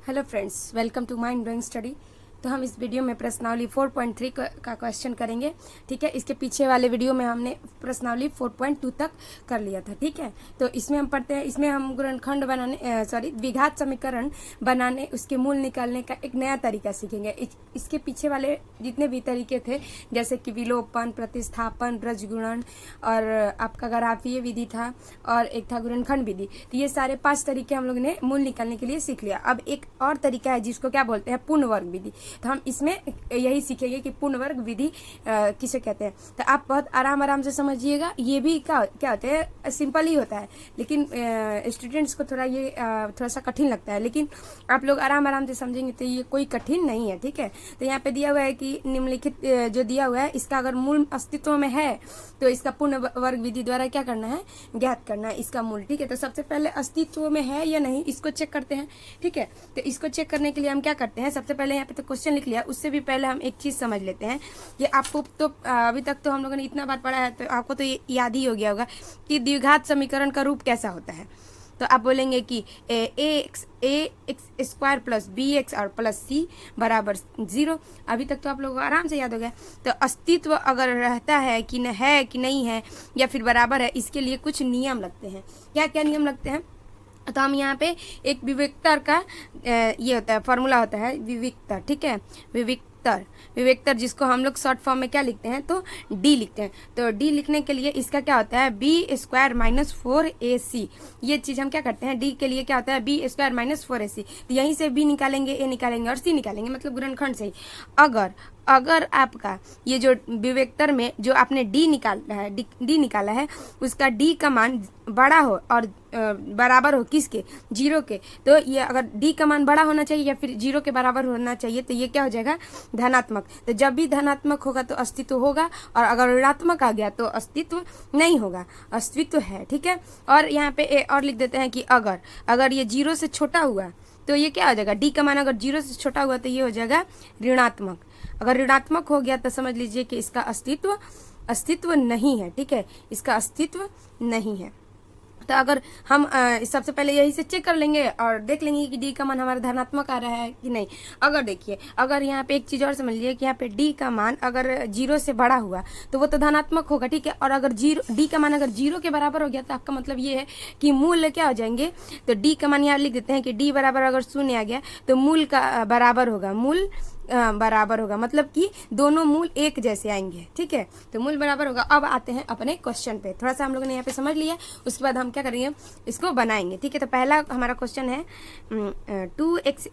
Hello friends, welcome to mind blowing study. तो हम इस वीडियो में प्रश्नावली 4.3 का क्वेश्चन करेंगे। ठीक है, इसके पीछे वाले वीडियो में हमने प्रश्नावली 4.2 तक कर लिया था। ठीक है, तो इसमें हम पढ़ते हैं, इसमें हम गुणनखंड बनाने द्विघात समीकरण बनाने, उसके मूल निकालने का एक नया तरीका सीखेंगे। इसके पीछे वाले जितने भी तरीके थे, जैसे कि विलोपन, प्रतिस्थापन, रजगुणन और आपका ग्राफीय विधि था और एक था गुणनखंड विधि, तो ये सारे 5 तरीके हम लोग ने मूल निकालने के लिए सीख लिया। अब एक और तरीका है जिसको क्या बोलते हैं, पूर्ण वर्ग विधि। तो हम इसमें यही सीखेंगे कि पूर्ण वर्ग विधि किसे कहते हैं। तो आप बहुत आराम से समझिएगा। ये भी क्या होता है, सिंपल ही होता है, लेकिन स्टूडेंट्स को थोड़ा सा कठिन लगता है, लेकिन आप लोग आराम से समझेंगे तो ये कोई कठिन नहीं है। ठीक है, तो यहाँ पे दिया हुआ है कि निम्नलिखित जो दिया हुआ है, इसका अगर मूल अस्तित्व में है तो इसका पूर्ण वर्ग विधि द्वारा क्या करना है, ज्ञात करना है इसका मूल। ठीक है, तो सबसे पहले अस्तित्व में है या नहीं इसको चेक करते हैं। ठीक है, तो इसको चेक करने के लिए हम क्या करते हैं, सबसे पहले यहाँ पे तो क्वेश्चन लिख लिया, उससे भी पहले हम एक चीज समझ लेते हैं कि आपको तो अभी तक तो हम लोगों ने इतना बार पढ़ा है, तो आपको तो ये याद ही हो गया होगा कि द्विघात समीकरण का रूप कैसा होता है। तो आप बोलेंगे कि a x square plus b x और प्लस सी बराबर 0। अभी तक तो आप लोगों को आराम से याद हो गया। तो अस्तित्व अगर रहता है कि नहीं है या फिर बराबर है, इसके लिए कुछ नियम लगते हैं। क्या क्या नियम लगते हैं, तो हम यहाँ पे एक विविक्तर का ये होता है, फॉर्मूला होता है विविक्तर। ठीक है, विविक्तर जिसको हम लोग शॉर्ट फॉर्म में क्या लिखते हैं, तो डी लिखते हैं। तो डी लिखने के लिए इसका क्या होता है, बी स्क्वायर माइनस 4ac। ये चीज हम क्या करते हैं, डी के लिए क्या होता है, बी स्क्वायर माइनस 4ac। तो यहीं से बी निकालेंगे, ए निकालेंगे और सी निकालेंगे, मतलब गुणनखंड से ही। अगर आपका ये जो विवेक्तर में जो आपने डी निकाला है उसका डी का मान बड़ा हो और बराबर हो किसके, 0 के, तो ये अगर डी का मान बड़ा होना चाहिए या फिर 0 के बराबर होना चाहिए, तो ये क्या हो जाएगा, धनात्मक। तो जब भी धनात्मक होगा तो अस्तित्व होगा, और अगर ऋणात्मक आ गया तो अस्तित्व नहीं होगा, अस्तित्व है। ठीक है, और यहाँ पे और लिख देते हैं कि अगर ये 0 से छोटा हुआ तो ये क्या हो जाएगा, डी का मान अगर 0 से छोटा हुआ तो ये हो जाएगा ऋणात्मक। अगर ऋणात्मक हो गया तो समझ लीजिए कि इसका अस्तित्व नहीं है। ठीक है, इसका अस्तित्व नहीं है। तो अगर हम सबसे पहले यही से चेक कर लेंगे और देख लेंगे कि डी का मान हमारा धनात्मक आ रहा है कि नहीं। अगर देखिए, अगर यहाँ पे एक चीज और समझ लीजिए कि यहाँ पे डी का मान अगर 0 से बड़ा हुआ तो वो तो धनात्मक होगा। ठीक है, और अगर डी का मान अगर 0 के बराबर हो गया तो आपका मतलब ये है कि मूल क्या हो जाएंगे, तो डी का मान यहाँ लिख देते हैं कि डी बराबर अगर 0 आ गया तो मूल का बराबर होगा, मूल बराबर होगा, मतलब कि दोनों मूल एक जैसे आएंगे। ठीक है, तो मूल बराबर होगा। अब आते हैं अपने क्वेश्चन पे, थोड़ा सा हम लोगों ने यहाँ पे समझ लिया, उसके बाद हम क्या करेंगे, इसको बनाएंगे। ठीक है, तो पहला हमारा क्वेश्चन है 2x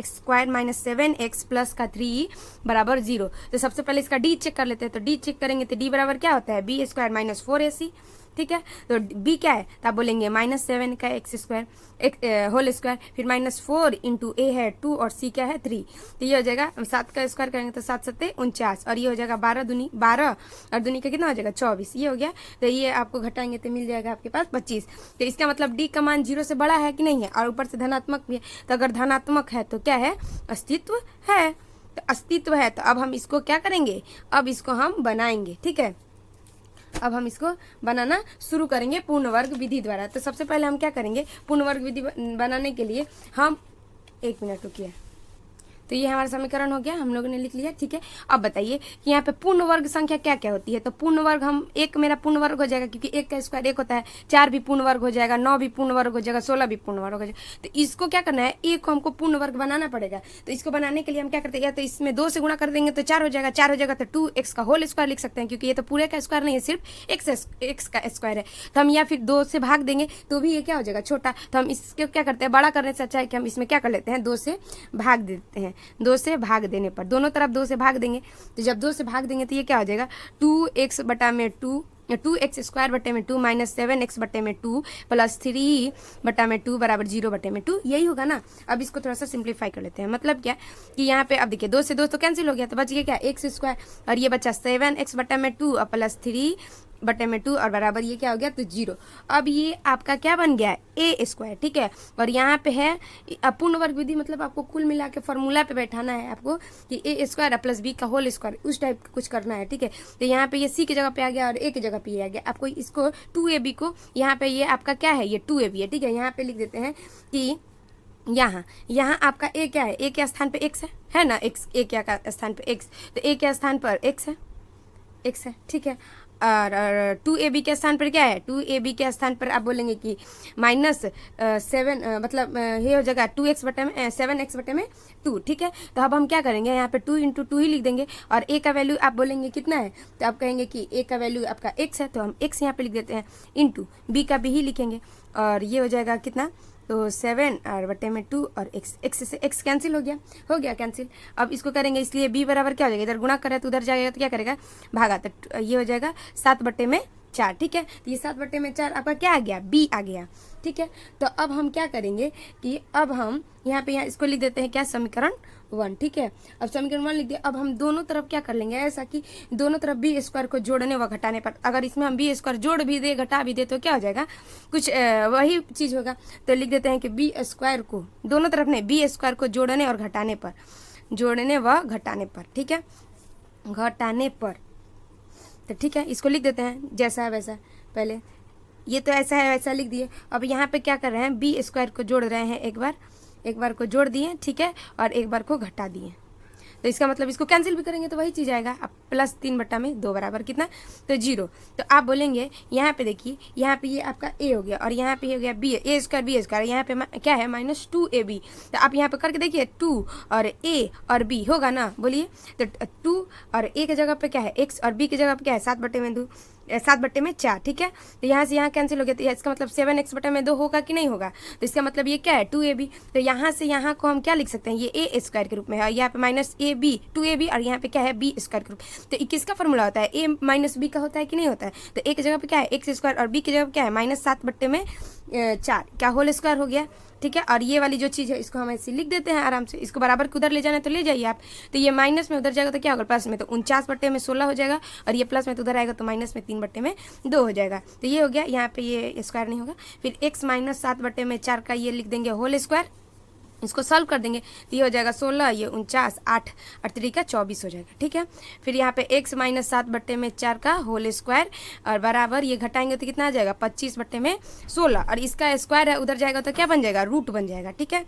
square minus 7x plus का 3 बराबर 0। तो सबसे पहले इसका डी चेक कर लेते हैं। तो डी चेक करेंगे तो डी बराबर क्या होता है, बी स्क्वायर माइनस 4ac। ठीक है, तो बी क्या है, तो आप बोलेंगे -7 का एक्स स्क्वायर होल स्क्वायर, फिर -4 इंटू ए है 2 और सी क्या है 3। तो ये हो जाएगा, 7 का स्क्वायर करेंगे तो 7 7 49, और ये हो जाएगा 12 दूनी 12 और दूनी का कितना हो जाएगा 24। ये हो गया, तो ये आपको घटाएंगे तो मिल जाएगा आपके पास 25। तो इसका मतलब डी का मान 0 से बड़ा है कि नहीं है, और ऊपर से धनात्मक भी है। तो अगर धनात्मक है तो क्या है, अस्तित्व है। तो अस्तित्व है, तो अब हम इसको क्या करेंगे, अब इसको हम बनाएंगे। ठीक है, अब हम इसको बनाना शुरू करेंगे पूर्ण वर्ग विधि द्वारा। तो सबसे पहले हम क्या करेंगे, पूर्ण वर्ग विधि बनाने के लिए हम 1 मिनट रुकिए। तो ये हमारा समीकरण हो गया, हम लोगों ने लिख लिया। ठीक है, अब बताइए कि यहाँ पे पूर्ण वर्ग संख्या क्या क्या होती है। तो पूर्ण वर्ग हम एक मेरा पूर्ण वर्ग हो जाएगा, क्योंकि 1 का स्क्वायर 1 होता है, 4 भी पूर्ण वर्ग हो जाएगा, 9 भी पूर्ण वर्ग हो जाएगा, 16 भी पूर्ण वर्ग हो जाएगा। तो इसको क्या करना है, एक को हमको पूर्ण वर्ग बनाना पड़ेगा। तो इसको बनाने के लिए हम क्या करते हैं, या तो इसमें 2 से गुणा कर देंगे तो 4 हो जाएगा, 4 हो जाएगा तो 2x का होल स्क्वायर लिख सकते हैं, क्योंकि ये तो पूरे का स्क्वायर नहीं है, सिर्फ x का स्क्वायर है। तो हम या फिर 2 से भाग देंगे तो भी ये क्या हो जाएगा, छोटा। तो हम इसको क्या करते हैं, बड़ा करने से अच्छा है कि हम इसमें क्या कर लेते हैं, 2 से भाग देते हैं। 2 से भाग देने पर दोनों तरफ 2 से भाग देंगे। तो जब 2 से भाग देंगे तो ये क्या हो जाएगा, 2x बटा में 2x स्क्वायर बटे में 2 माइनस 7x बटे में 2 प्लस 3 बटा में 2 बराबर 0 बटे में 2। यही होगा ना। अब इसको थोड़ा सा सिंप्लीफाई कर लेते हैं। मतलब क्या कि यहाँ पे अब देखिए 2 से 2 तो कैंसिल हो गया, तो बच गया क्या, x स्क्वायर, और ये बचा 7x बटा में 2 और प्लस 3 बटे में 2 और बराबर ये क्या हो गया, तो 0। अब ये आपका क्या बन गया, ए स्क्वायर। ठीक है, और यहाँ पे है पूर्ण वर्ग विधि, मतलब आपको कुल मिला के फॉर्मूला पे बैठाना है आपको कि ए स्क्वायर प्लस बी का होल स्क्वायर, उस टाइप का कुछ करना है। ठीक है, तो यहाँ पे ये सी की जगह पे आ गया और ए की जगह पे ये आ गया। आपको इसको 2ab को यहाँ पे ये आपका क्या है, ये 2ab है। ठीक है, यहाँ पे लिख देते हैं कि यहाँ यहाँ आपका ए क्या है, ए के स्थान पे एक्स है ना, एक्स ए क्या का स्थान पे एक्स, तो ए के स्थान पर एक्स है, ठीक है। और 2ab के स्थान पर क्या है, 2ab के स्थान पर आप बोलेंगे कि -7 मतलब ये हो जाएगा 2x बटे में 7x बटे में 2, ठीक है। तो अब हम क्या करेंगे, यहाँ पे 2 × 2 ही लिख देंगे और a का वैल्यू आप बोलेंगे कितना है, तो आप कहेंगे कि a का वैल्यू आपका x है, तो हम x यहाँ पे लिख देते हैं, इंटू b का b ही लिखेंगे और ये हो जाएगा कितना, तो 7 और बटे में 2 और x से x कैंसिल हो गया कैंसिल। अब इसको करेंगे, इसलिए b बराबर क्या हो जाएगा, इधर गुणा करे तो उधर जाएगा तो क्या करेगा, भागा, तो ये हो जाएगा 7 बटे में 4, ठीक है। तो ये 7 बटे में 4 आपका क्या आ गया, b आ गया, ठीक है। तो अब हम क्या करेंगे कि अब हम यहाँ इसको लिख देते हैं क्या, समीकरण 1, ठीक है। अब समीकरण 1 लिख दिया। अब हम दोनों तरफ क्या कर लेंगे, ऐसा कि दोनों तरफ बी स्क्वायर को जोड़ने व घटाने पर, अगर इसमें हम बी स्क्वायर जोड़ भी दे घटा भी दे तो क्या हो जाएगा, कुछ वही चीज़ होगा। तो लिख देते हैं कि बी स्क्वायर को दोनों तरफ नहीं, बी स्क्वायर को जोड़ने और घटाने पर, जोड़ने व घटाने पर, ठीक है, घटाने पर, तो ठीक है। इसको लिख देते हैं जैसा है वैसा, पहले ये तो ऐसा है वैसा लिख दिए। अब यहाँ पे क्या कर रहे हैं, बी स्क्वायर को जोड़ रहे हैं, एक बार को जोड़ दिए, ठीक है, और एक बार को घटा दिए, तो इसका मतलब इसको कैंसिल भी करेंगे तो वही चीज़ आएगा। अब +3 बटा में 2 बराबर कितना, तो 0। तो आप बोलेंगे यहाँ पे देखिए, यहाँ पे ये आपका a हो गया और यहाँ पे हो गया b, a square b square, यहाँ पे क्या है -2ab। तो आप यहाँ पे करके देखिए 2 और a और b होगा ना, बोलिए। तो 2 और a की जगह पे क्या है x और b की जगह पे क्या है 7 बटे में 2, 7 बटे में 4, ठीक है। तो यहाँ से यहाँ कैंसिल हो गया, तो इसका मतलब 7x बटे में 2 होगा कि नहीं होगा, तो इसका मतलब ये क्या है 2ab। तो यहाँ से यहाँ को हम क्या लिख सकते हैं, ये a स्क्वायर के रूप में है, यहाँ पे -ab 2ab और यहाँ पे क्या है b स्क्वायर के रूप। तो किसका फॉर्मूला होता है, a - b का होता है कि नहीं होता है। तो a की जगह पे क्या है x स्क्वायर और b की जगह पे क्या है -7 बटे में 4, क्या होल स्क्वायर हो गया, ठीक है। और ये वाली जो चीज़ है इसको हम ऐसे लिख देते हैं आराम से, इसको बराबर उधर ले जाना है तो ले जाइए आप। तो ये माइनस में उधर जाएगा तो क्या होगा, प्लस में, तो 49 बटे में 16 हो जाएगा, और ये प्लस में तो उधर आएगा तो माइनस में 3 बटे में 2 हो जाएगा। तो ये हो गया, यहाँ पे ये स्क्वायर नहीं होगा। फिर x - 7 बटे में 4 का ये लिख देंगे होल स्क्वायर, इसको सॉल्व कर देंगे तो ये हो जाएगा 16, ये 49, 8 और 3 का 24 हो जाएगा, ठीक है। फिर यहाँ पे x - 7 बटे में 4 का होल स्क्वायर और बराबर ये घटाएंगे तो कितना आ जाएगा 25 बटे में 16, और इसका स्क्वायर है उधर जाएगा तो क्या बन जाएगा, रूट बन जाएगा, ठीक है।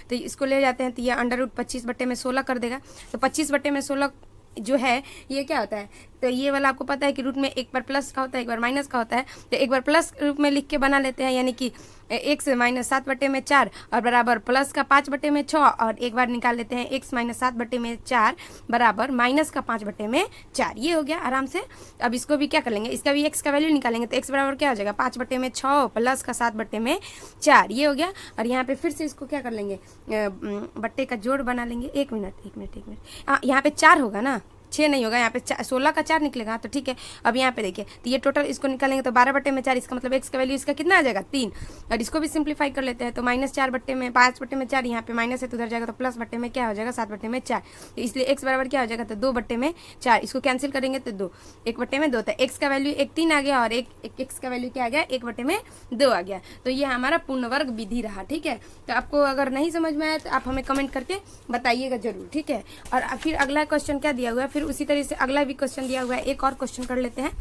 तो इसको ले जाते हैं तो ये अंडर रूट 25 बटे में 16 कर देगा। तो 25 बटे में 16 जो है ये क्या होता है, तो ये वाला आपको पता है कि रूट में एक बार प्लस का होता है एक बार माइनस का होता है। तो एक बार प्लस रूप में लिख के बना लेते हैं, यानी कि x - 7 बटे में 4 और बराबर प्लस का 5 बटे में 6, और एक बार निकाल लेते हैं x - 7 बटे में 4 बराबर माइनस का 5 बटे में 4। ये हो गया आराम से। अब इसको भी क्या कर लेंगे, इसका भी x का वैल्यू निकालेंगे तो x बराबर क्या हो जाएगा 5 बटे में 6 प्लस का 7 बटे में 4, ये हो गया। और यहाँ पे फिर से इसको क्या कर लेंगे, बट्टे का जोड़ बना लेंगे। एक मिनट यहाँ पे 4 होगा ना, 6 नहीं होगा, यहाँ पे 16 का 4 निकलेगा, तो ठीक है। अब यहाँ पे देखिए तो ये टोटल इसको निकालेंगे तो 12 बटे में 4, इसका मतलब x का वैल्यू इसका कितना आ जाएगा 3, और इसको भी सिंप्लीफाई कर लेते हैं तो -4 बटे में 5 बटे में 4, यहाँ पे माइनस है तो उधर जाएगा तो प्लस बटे में क्या हो जाएगा 7 बटे में 4, तो इसलिए x बराबर क्या हो जाएगा तो 2 बटे में 4, इसको कैंसिल करेंगे तो 2, 1 बटे में 2, तो x का वैल्यू 3 आ गया और x का वैल्यू क्या आ गया 1 बटे में 2 आ गया। तो ये हमारा पूर्ण वर्ग विधि रहा, ठीक है। तो आपको अगर नहीं समझ में आया तो आप हमें कमेंट करके बताइएगा जरूर, ठीक है। और फिर अगला क्वेश्चन क्या दिया हुआ है, फिर उसी तरह से अगला भी क्वेश्चन दिया हुआ है, एक और क्वेश्चन कर लेते हैं।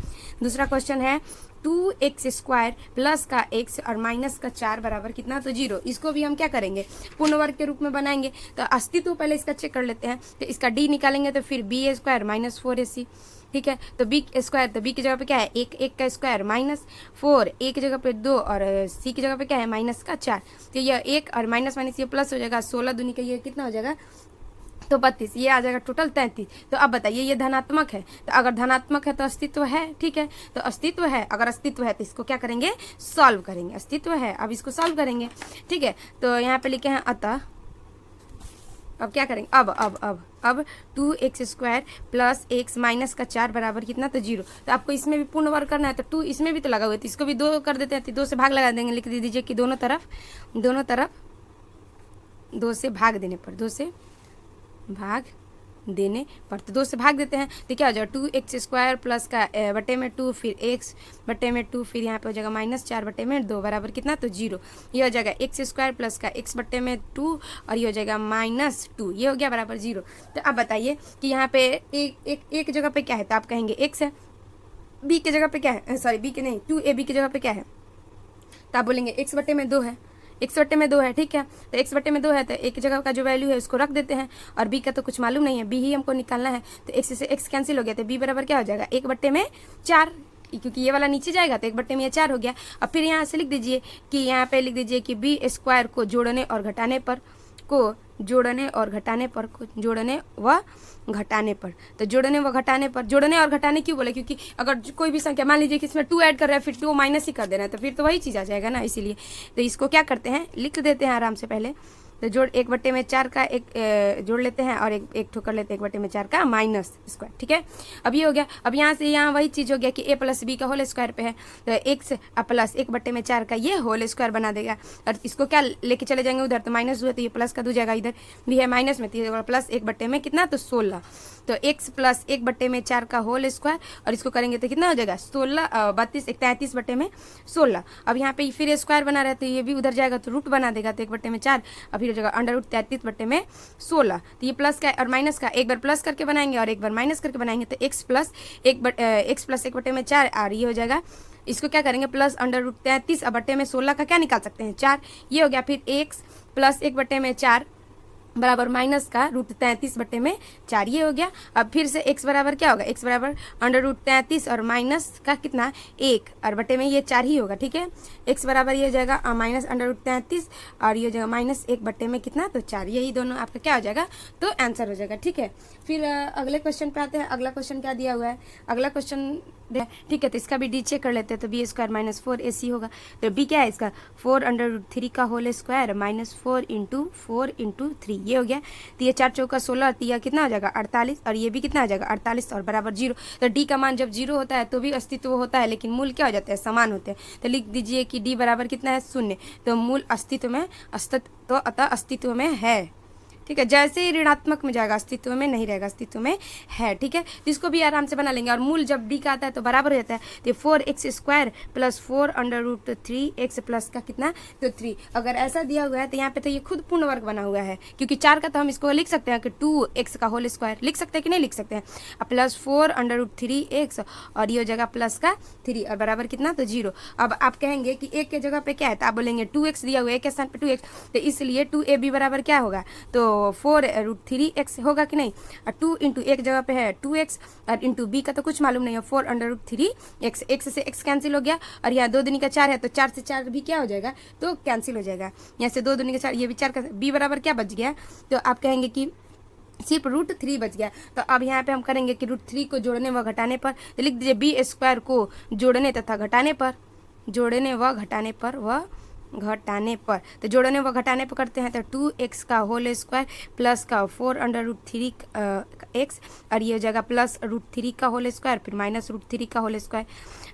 दूसरा क्वेश्चन है 2x स्क्वायर प्लस का x और माइनस का 4 बराबर कितना, तो 0। इसको भी हम क्या करेंगे पूर्ण वर्ग के रूप में बनाएंगे। तो अस्तित्व पहले इसका चेक कर लेते हैं, तो इसका d निकालेंगे तो फिर b स्क्वायर -4ac, ठीक है। तो b स्क्वायर, तो b की जगह पे क्या है 1 का स्क्वायर -4, a की जगह पे 2 और c की जगह पे क्या है -4, तो यह 1 और माइनस ये प्लस हो जाएगा, 16 दूनी का ये कितना हो जाएगा तो 32, ये आ जाएगा टोटल 33। तो अब बताइए ये धनात्मक है, तो अगर धनात्मक है तो अस्तित्व है, ठीक है। तो अस्तित्व है, अगर अस्तित्व है तो इसको क्या करेंगे सॉल्व करेंगे, अस्तित्व है अब इसको सॉल्व करेंगे, ठीक है। तो यहाँ पे लिखे हैं अतः, अब क्या करेंगे अब 2x square plus x minus का 4 बराबर कितना, तो 0। तो आपको इसमें भी पूर्ण वर्ग करना है तो 2 इसमें भी तो लगा हुआ है, तो इसको भी 2 कर देते हैं, तो 2 से भाग लगा देंगे, लिख दीजिए कि दोनों तरफ 2 से भाग देने पर, 2 से भाग देने पर, तो 2 से भाग देते हैं तो क्या हो जाएगा 2x स्क्वायर प्लस का बटे में 2 फिर x बटे में 2 फिर यहाँ पे हो जाएगा -4 बटे में 2 बराबर कितना, तो 0। ये हो जाएगा x स्क्वायर प्लस का x बटे में 2 और ये हो जाएगा -2, ये हो गया बराबर 0। तो अब बताइए कि यहाँ पे एक जगह पे क्या है, तो आप कहेंगे x है, b की जगह पे क्या है, सॉरी b की नहीं 2ab की जगह पे क्या है, तो आप बोलेंगे x बटे में 2 है, x/2 है, ठीक है। तो x/2 है तो एक जगह का जो वैल्यू है उसको रख देते हैं, और b का तो कुछ मालूम नहीं है, b ही हमको निकालना है। तो x से x कैंसिल हो गया, तो b बराबर क्या हो जाएगा 1/4, क्योंकि ये वाला नीचे जाएगा तो 1/4 हो गया। अब फिर यहाँ से लिख दीजिए कि यहाँ पे लिख दीजिए कि b² को जोड़ने और घटाने पर तो जोड़ने और घटाने क्यों बोले, क्योंकि अगर कोई भी संख्या मान लीजिए कि इसमें 2 ऐड कर रहा है फिर 2 माइनस ही कर देना है तो फिर तो वही चीज़ आ जाएगा ना, इसीलिए तो इसको क्या करते हैं लिख देते हैं आराम से पहले। तो जोड़ 1/4 का एक जोड़ लेते हैं और एक ठोकर लेते हैं 1/4 का -², ठीक है। अब ये हो गया। अब यहाँ से यहाँ वही चीज़ हो गया कि a + b का होल स्क्वायर पे है तो x प्लस 1/4 का ये होल स्क्वायर बना देगा, और इसको क्या लेके चले जाएंगे उधर, तो माइनस हुआ तो ये प्लस का 2 जाएगा, इधर भी है माइनस में तो ये प्लस 1/में में कितना तो 16, तो x प्लस 1/4 का होल स्क्वायर, और इसको करेंगे तो कितना हो जाएगा 16 32 33/में 16। अब यहाँ पे फिर स्क्वायर बना रहा है तो ये भी उधर जाएगा तो रूट बना देगा, तो 1/4 और फिर हो जाएगा √33/में 16। तो ये प्लस का और माइनस का एक बार प्लस करके बनाएंगे और एक बार माइनस करके बनाएंगे, तो x प्लस 1/4 और ये हो जाएगा, इसको क्या करेंगे प्लस √33 अब बट्टे में 16 का क्या निकाल सकते हैं 4, ये हो गया। फिर x प्लस 1/4 बराबर माइनस का √33/4 ये हो गया। अब फिर से x बराबर क्या होगा, x बराबर √33 और माइनस का कितना 1 और बटे में ये 4 ही होगा, ठीक है। x बराबर ये हो जाएगा माइनस √33 और ये हो जाएगा -1 बटे में कितना तो 4, यही दोनों आपका क्या हो जाएगा तो आंसर हो जाएगा, ठीक है। फिर अगले क्वेश्चन पे आते हैं। अगला क्वेश्चन क्या दिया हुआ है, अगला क्वेश्चन ठीक है, तो इसका भी डी चेक कर लेते हैं। तो b² - 4ac होगा, तो b क्या है इसका 4√3 का होल स्क्वायर -4 × 4 × 3 ये हो गया। तो ये 4 चौका 16 तो यह कितना हो जाएगा 48 और ये भी कितना हो जाएगा 48 और बराबर 0। तो डी का मान जब 0 होता है तो भी अस्तित्व होता है, लेकिन मूल क्या हो जाता है समान होते हैं। तो लिख दीजिए कि डी बराबर कितना है 0, तो मूल अस्तित्व में अतः अस्तित्व में है, ठीक है। जैसे ही ऋणात्मक में जाएगा अस्तित्व में नहीं रहेगा, अस्तित्व में है, ठीक है। तो इसको भी आराम से बना लेंगे, और मूल जब डी का आता है तो बराबर हो जाता है। तो 4x² + 4√3x प्लस का कितना तो 3। अगर ऐसा दिया हुआ है तो यहाँ पे तो ये खुद पूर्ण वर्ग बना हुआ है, क्योंकि 4 का तो हम इसको लिख सकते हैं कि 2x का होल स्क्वायर लिख सकते हैं कि नहीं लिख सकते हैं, प्लस 4√3x और ये हो जाएगा प्लस का 3 और बराबर कितना तो 0। अब आप कहेंगे कि एक के जगह पे क्या है, तो आप बोलेंगे 2x दिया हुआ है एक के स्थान पे 2x, तो इसलिए 2ab बराबर क्या होगा तो 4√3x होगा कि नहीं, और 2 × एक जगह पे है 2x और इंटू b का तो कुछ मालूम नहीं है 4√3x, x से x कैंसिल हो गया, और यहाँ 2 दूनी का 4 है तो 4 से 4 भी क्या हो जाएगा तो कैंसिल हो जाएगा। यहाँ से 2 दूनी का 4 ये भी 4 का b बराबर क्या बच गया, तो आप कहेंगे कि सिर्फ √3 बच गया। तो अब यहाँ पे हम करेंगे कि √3 को जोड़ने व घटाने पर, तो लिख दीजिए b² को जोड़ने तथा घटाने पर, जोड़ने व घटाने पर तो जोड़ने व घटाने पर करते हैं तो 2x का होल स्क्वायर प्लस का 4√3x और ये हो जाएगा प्लस √3 का होल स्क्वायर, फिर माइनस √3 का होल स्क्वायर,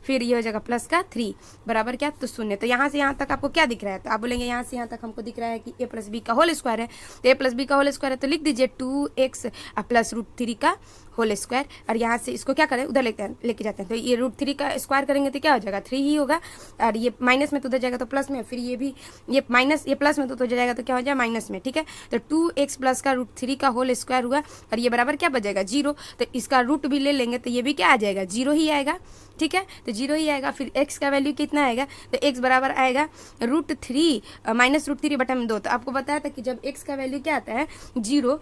फिर ये हो जाएगा प्लस का 3 बराबर क्या तो 0। तो यहाँ से यहाँ तक आपको क्या दिख रहा है, तो आप बोलेंगे यहाँ से यहाँ तक हमको दिख रहा है कि a + b का होल स्क्वायर है, तो a + b का होल स्क्वायर है तो लिख दीजिए 2x प्लस √3 का होल स्क्वायर, और यहाँ से इसको क्या करें उधर लेके जाते हैं, तो ये √3 का स्क्वायर करेंगे तो क्या हो जाएगा 3 ही होगा, और ये माइनस में तो उधर जाएगा तो प्लस में, फिर ये भी ये माइनस ये प्लस में तो उधर जाएगा तो क्या हो जाएगा माइनस में, ठीक है। तो 2x प्लस का √3 का होल स्क्वायर हुआ और ये बराबर क्या बचेगा 0, तो इसका रूट भी ले लेंगे तो ये भी क्या आ जाएगा 0 ही आएगा, ठीक है। तो 0 ही आएगा। फिर x का वैल्यू कितना आएगा, तो x बराबर आएगा √3 माइनस √3 बटा में 2। तो आपको बताया था कि जब x का वैल्यू क्या आता है 0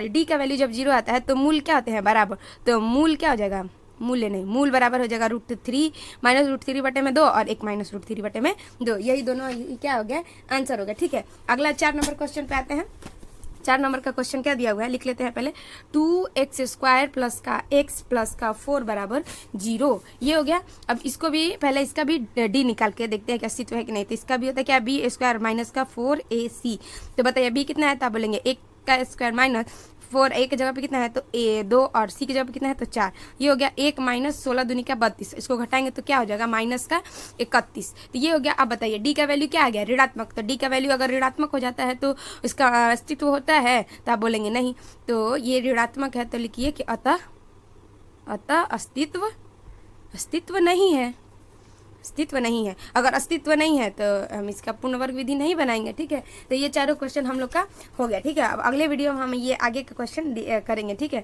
d का वैल्यू जब 0 आता है तो मूल क्या होते हैं बराबर, तो मूल क्या हो जाएगा मूल्य नहीं, मूल बराबर हो जाएगा √3 माइनस √3 बटे में 2 और 1 माइनस √3 बटे में 2, यही दोनों क्या हो गया आंसर हो गया, ठीक है। अगला 4 नंबर क्वेश्चन पे आते हैं। 4 नंबर का क्वेश्चन क्या दिया हुआ है लिख लेते हैं पहले। 2x² प्लस का x प्लस का 4 बराबर 0 ये हो गया। अब इसको भी पहले इसका भी d निकाल के देखते हैं कि अस्तित्व है कि नहीं, तो इसका भी होता है क्या b² माइनस का 4ac, तो बताइए b कितना है, तो आप बोलेंगे 1 का स्क्वायर माइनस 4 a की जगह पे कितना है तो a 2 और c की जगह पे कितना है तो 4, ये हो गया 1 माइनस 16 दूनी का 32, इसको घटाएंगे तो क्या हो जाएगा माइनस का 31, तो ये हो गया। अब बताइए d का वैल्यू क्या आ गया ऋणात्मक, तो d का वैल्यू अगर ऋणात्मक हो जाता है तो इसका अस्तित्व होता है, तो आप बोलेंगे नहीं, तो ये ऋणात्मक है तो लिखिए कि अतः अस्तित्व नहीं है, अस्तित्व नहीं है। अगर अस्तित्व नहीं है तो हम इसका पूर्ण वर्ग विधि नहीं बनाएंगे। ठीक है, तो ये चारों क्वेश्चन हम लोग का हो गया। ठीक है, अब अगले वीडियो में हम ये आगे का क्वेश्चन करेंगे। ठीक है,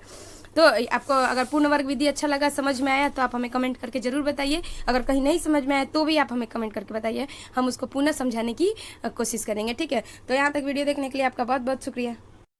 तो आपको अगर पूर्ण वर्ग विधि अच्छा लगा, समझ में आया, तो आप हमें कमेंट करके जरूर बताइए। अगर कहीं नहीं समझ में आया तो भी आप हमें कमेंट करके बताइए, हम उसको पुनः समझाने की कोशिश करेंगे। ठीक है, तो यहाँ तक वीडियो देखने के लिए आपका बहुत बहुत शुक्रिया।